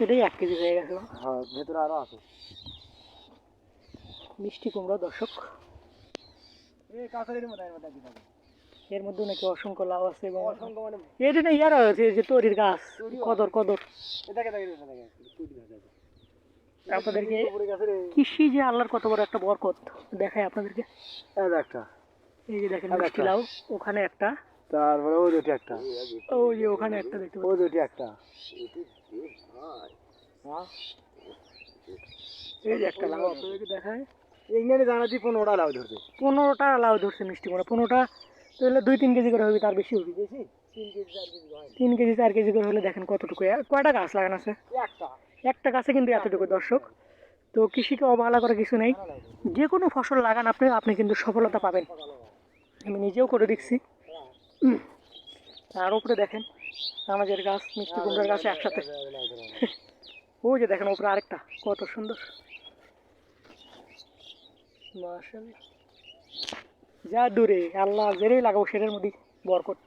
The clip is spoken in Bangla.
এটাই 1 কেজি হয়ে গেছে। হ্যাঁ ভেতরে আরো আছে মিষ্টি কুমড়া দর্শক। এই কাঁচারের মধ্যে এর মধ্যে নাকি অসংখ্য লাউ আছে এবং অসংখ্য মানে এটা না ইয়ার আছে যে তরির গাছ কদর কদর। এটাকে দেখে আপনাদেরকে কৃষি যে আল্লাহর কত বড় একটা বরকত দেখায় আপনাদেরকে। একটা এই যে দেখেন মিষ্টি লাউ, ওখানে একটা, তারপরে ওই দুটি একটা, ওই যে ওখানে একটা দেখতে ওই দুটি একটা, এই যে একটা লাউ আপনাদেরকে দেখায়। এইখানে জানাচ্ছি 15টা লাউ ধরছে। 15টা লাউ ধরছে মিষ্টি কুমড়া। 15টা তাহলে 2-3 কেজি করে হবে, তার বেশি হবে। 3 কেজি 4 কেজি করে হলে দেখেন কতটুকু। কয়টা গাছ লাগানো আছে? একটা গাছে কিন্তু এতটুকু দর্শক। তো কৃষিকে অবহেলা করা কিছু নেই, যে কোনো ফসল লাগান আপনি, আপনি কিন্তু সফলতা পাবেন। আমি নিজেও করে দেখছি। আর উপরে দেখেন আমাদের গাছ, মিষ্টি কুমড়ার গাছে একসাথে। ওই যে দেখেন উপরে আরেকটা, কত সুন্দর মাশাআল্লাহ। যা দূরে আল্লাহ যেটাই লাগাবো সেটার মধ্যে বরকত।